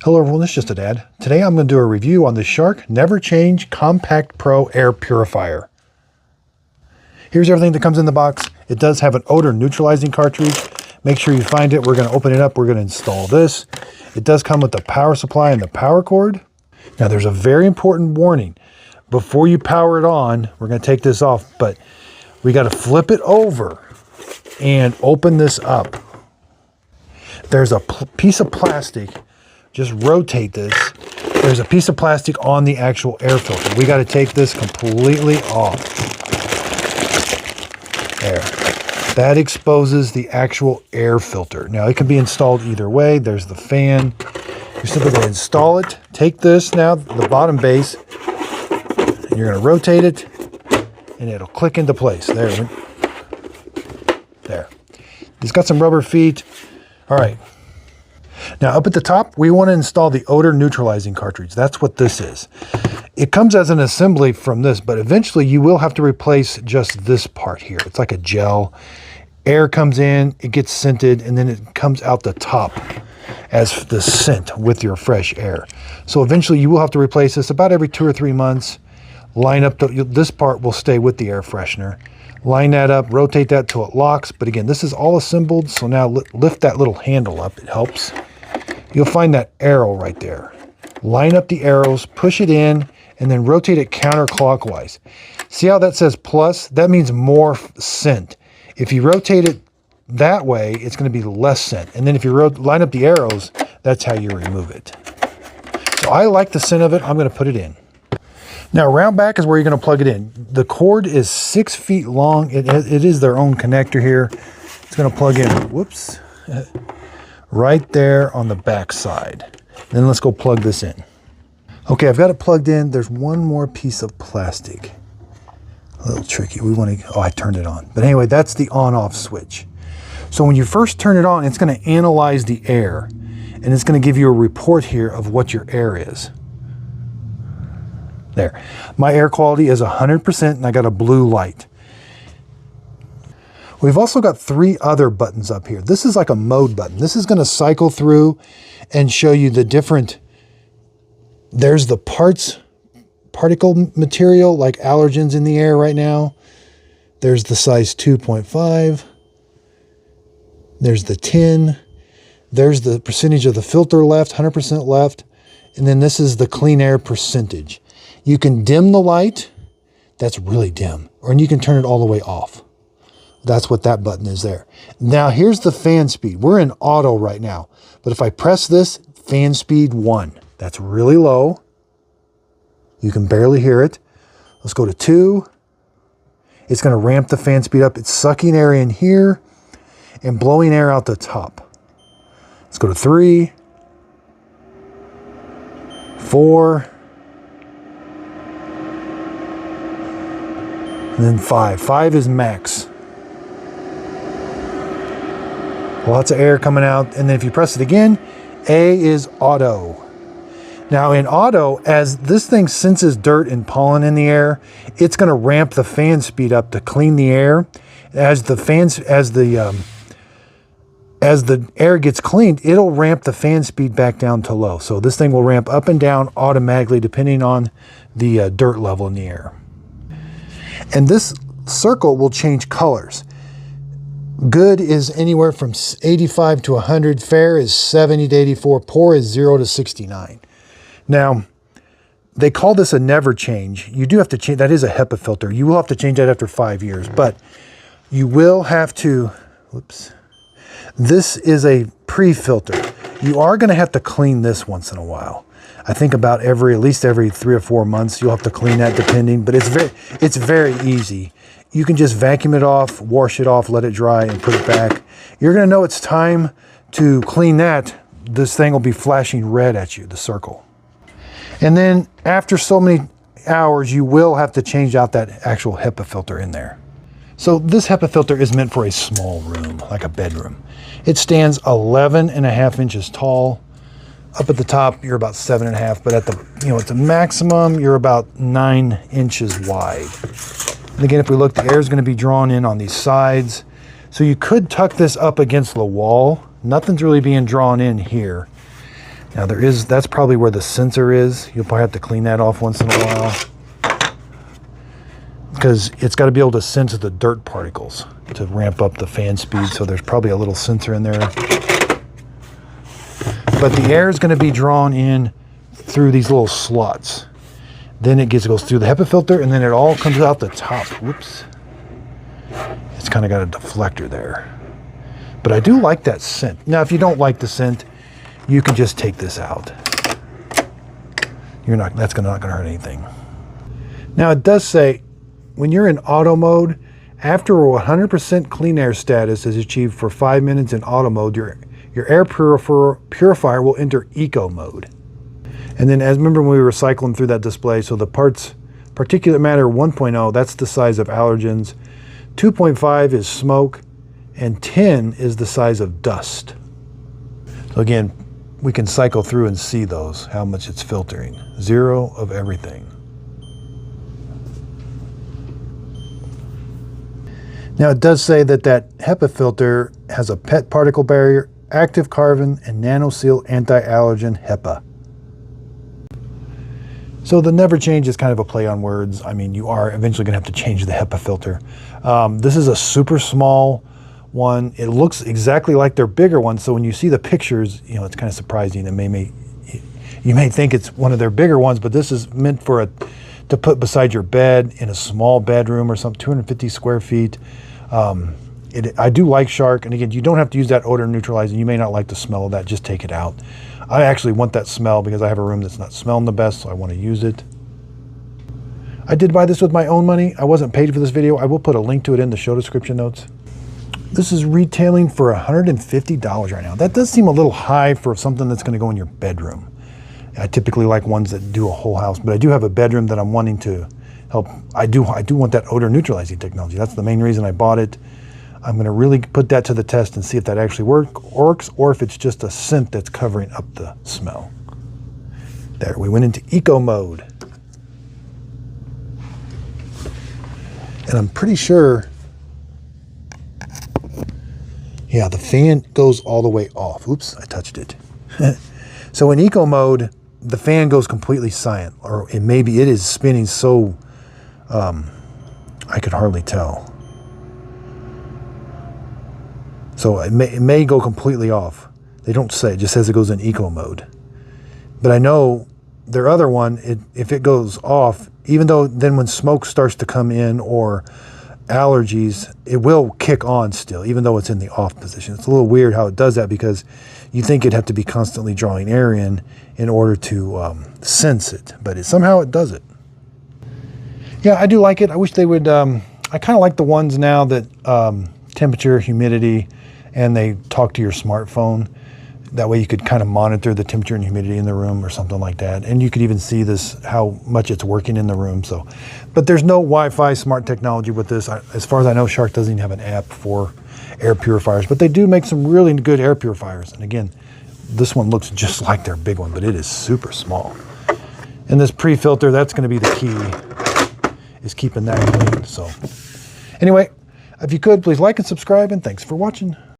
Hello everyone, this is just a dad. Today I'm going to do a review on the Shark Never Change Compact Pro Air Purifier. Here's everything that comes in the box. It does have an odor neutralizing cartridge. Make sure you find it. We're going to open it up. We're going to install this. It does come with the power supply and the power cord. Now there's a very important warning. Before you power it on, we're going to take this off, but we got to flip it over and open this up. There's a piece of plastic. Just rotate this. There's a piece of plastic on the actual air filter. We got to take this completely off. There. That exposes the actual air filter. Now it can be installed either way. There's the fan. You're simply going to install it. Take this now, the bottom base, and you're going to rotate it, and it'll click into place. There. There. It's got some rubber feet. All right. Now up at the top, we want to install the odor neutralizing cartridge. That's what this is. It comes as an assembly from this, but eventually you will have to replace just this part here. It's like a gel. Air comes in, it gets scented, and then it comes out the top as the scent with your fresh air. So eventually you will have to replace this about every 2 or 3 months. Line up, this part will stay with the air freshener. Line that up, rotate that till it locks. But again, this is all assembled, so now lift that little handle up, it helps. You'll find that arrow right there. Line up the arrows, push it in, and then rotate it counterclockwise. See how that says plus? That means more scent. If you rotate it that way, it's going to be less scent. And then if you line up the arrows, that's how you remove it. So I like the scent of it. I'm going to put it in. Now, round back is where you're going to plug it in. The cord is 6 feet long. It is their own connector here. It's going to plug in, whoops, right there on the back side. Then let's go plug this in. Okay, I've got it plugged in. There's one more piece of plastic. A little tricky. We want to, oh, I turned it on. But anyway, that's the on-off switch. So when you first turn it on, it's going to analyze the air. And it's going to give you a report here of what your air is. There. My air quality is 100% and I got a blue light. We've also got 3 other buttons up here. This is like a mode button. This is going to cycle through and show you the different, there's the particle material like allergens in the air right now. There's the size 2.5. There's the 10. There's the percentage of the filter left, 100% left. And then this is the clean air percentage. You can dim the light. That's really dim. Or you can turn it all the way off. That's what that button is there. Now here's the fan speed. We're in auto right now. But if I press this, fan speed 1. That's really low. You can barely hear it. Let's go to 2. It's going to ramp the fan speed up. It's sucking air in here and blowing air out the top. Let's go to 3. 4. And then 5. 5 is max. Lots of air coming out. And then if you press it again, A is auto. Now in auto, as this thing senses dirt and pollen in the air, it's going to ramp the fan speed up to clean the air. As the air gets cleaned, it'll ramp the fan speed back down to low. So this thing will ramp up and down automatically depending on the dirt level in the air. And this circle will change colors. Good is anywhere from 85 to 100. Fair is 70 to 84. Poor is 0 to 69. Now, they call this a never change. You do have to change. That is a HEPA filter. You will have to change that after 5 years. But you will have to, whoops. This is a pre-filter. You are going to have to clean this once in a while. I think about at least every 3 or 4 months, you'll have to clean that depending, but it's very easy. You can just vacuum it off, wash it off, let it dry, and put it back. You're going to know it's time to clean that. This thing will be flashing red at you, the circle. And then after so many hours, you will have to change out that actual HEPA filter in there. So this HEPA filter is meant for a small room, like a bedroom. It stands 11.5 inches tall. Up at the top, you're about 7.5, but at the maximum, you're about 9 inches wide. And again, if we look, the air is going to be drawn in on these sides. So you could tuck this up against the wall. Nothing's really being drawn in here. Now that's probably where the sensor is. You'll probably have to clean that off once in a while, because it's got to be able to sense the dirt particles to ramp up the fan speed. So there's probably a little sensor in there. But the air is going to be drawn in through these little slots. Then it goes through the HEPA filter, and then it all comes out the top. Whoops. It's kind of got a deflector there. But I do like that scent. Now, if you don't like the scent, you can just take this out. That's not gonna hurt anything. Now, it does say when you're in auto mode, after 100% clean air status is achieved for 5 minutes in auto mode, your air purifier will enter eco mode. And then, as remember when we were cycling through that display, so the particulate matter 1.0, that's the size of allergens. 2.5 is smoke, and 10 is the size of dust. So again, we can cycle through and see those, how much it's filtering. 0 of everything. Now, it does say that HEPA filter has a PET particle barrier, active carbon, and nanoseal anti-allergen HEPA. So the never change is kind of a play on words. I mean, you are eventually going to have to change the HEPA filter. This is a super small one. It looks exactly like their bigger ones. So when you see the pictures, you know, it's kind of surprising. You may think it's one of their bigger ones, but this is meant to put beside your bed in a small bedroom or something, 250 square feet. I do like Shark. And again, you don't have to use that odor neutralizing. You may not like the smell of that. Just take it out. I actually want that smell because I have a room that's not smelling the best, so I want to use it. I did buy this with my own money. I wasn't paid for this video. I will put a link to it in the show description notes. This is retailing for $150 right now. That does seem a little high for something that's going to go in your bedroom. I typically like ones that do a whole house, but I do have a bedroom that I'm wanting to help. I do want that odor neutralizing technology. That's the main reason I bought it. I'm going to really put that to the test and see if that actually works, or if it's just a scent that's covering up the smell. There, we went into eco mode. And I'm pretty sure, yeah, the fan goes all the way off. Oops, I touched it. So in eco mode, the fan goes completely silent, or it is spinning so I could hardly tell. So it may go completely off. They don't say, it just says it goes in eco mode. But I know their other one, if it goes off, even though then when smoke starts to come in or allergies, it will kick on still, even though it's in the off position. It's a little weird how it does that, because you think it'd have to be constantly drawing air in order to sense it, but somehow it does it. Yeah, I do like it. I wish they would, I kind of like the ones now that temperature, humidity, and they talk to your smartphone. That way you could kind of monitor the temperature and humidity in the room or something like that. And you could even see this, how much it's working in the room. So, but there's no Wi-Fi smart technology with this. As far as I know, Shark doesn't even have an app for air purifiers, but they do make some really good air purifiers. And again, this one looks just like their big one, but it is super small. And this pre-filter, that's going to be the key, is keeping that clean. So anyway, if you could, please like and subscribe, and thanks for watching.